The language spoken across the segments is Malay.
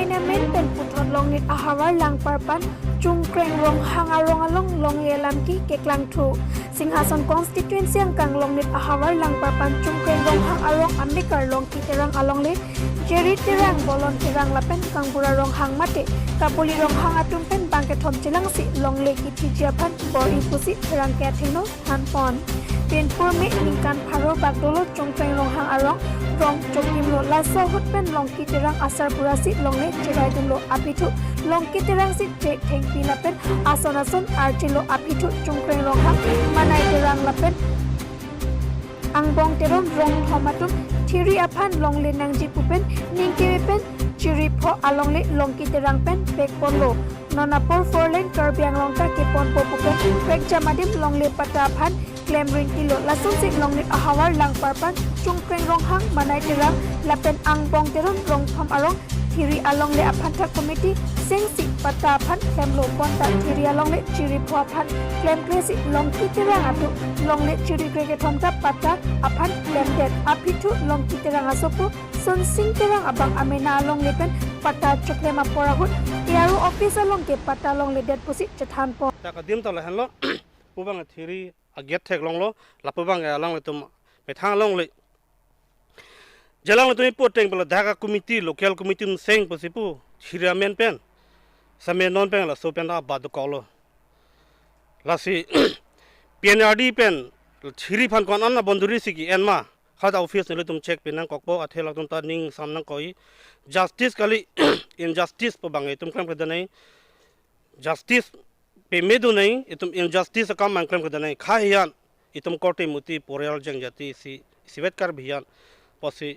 alignment pen puthot long nit ahawar lang parpan chung kreng rong hang arong along long yelam ki keklang thu singhason constituency ang kang long nit ahawar lang parpan chung kreng rong hang arong ambikar long ki terang along le chiri terang bolon terang lapen kang bura rong hang mate kapuli rong hang atum pen bang kethom chilang si long le kithiji aphan kabor-ih pusi terang kethino han pon pen pur me ningkan pharo bagdolo chung kreng rong hang arong rong chokim lo laso hut pen long ki terang asar burasi long le chirai dum lo apithu long ki terang si te theng pi lapen ason artilo apithu chung kreng rong hang manai terang lapen angbong terom rong thomatum chiri aphan long le nangji pupen ningke pen chiri pho alongle long ki terang pen bek ponlo nonapor four lane karbiang long ka ke pon po pupen rek jamadim long le pata aphan claim ring kilo lasun si long le ahawar lang parpan chung kreng rong hang manai terang lapen angbong terom rong thom arong chiri along le aphan tha committee sengsi pata aphan claim lo ponta chiri along le chiri pho aphan claim kresi long ki terang atu long le chiri kreke thom ta pata aphan claim det apithu long ki terang asopu sun sing terang abang amena along le pen pata chokle ma porahut yaru office along ke pata long le det pusi chathan po ta ka dim ta la han lo pubang chiri aget thek long lo la pubang along le tum me thang long le jalang tu ipo teng bela daga committee local committee seng posipu chira men pen same non pen la so pen da bad kolo la si PNRD pen chiri phan kon anna bonduri siki enma khada office le tum check pen nang kokpo athela tum ta ning sam nang koi justice kali injustice po bangai tum klam kada nai justice pe medu nai itum injustice kam man klam kada nai kha hian itum korte muti poreal jeng jati si sivet kar bhiyan posi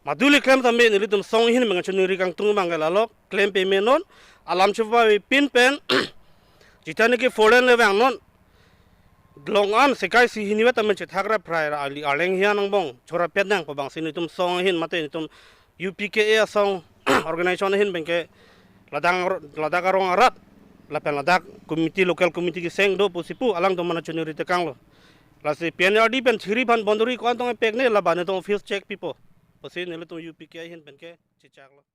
maduli claim ta me ni tum song hin mang chuni kang tung mang la lo claim pe me non alam chuba pin pen jitani ke foreign le bang non long an sekai si hiniwa ta men thagra phrai ra ali aleng hian ang bong chora pet nang pa bang sin tum song hin mate tum UPKA song organization hin bengke ladang rong arat la pen ladak committee local committee ki seng do pusipu alang do mana chuni rite kang lo la si PNRD pen chiri ban bonduri ko antong pek ne la ban to office check pipo posin ne le to UPKA hin benke chichak lo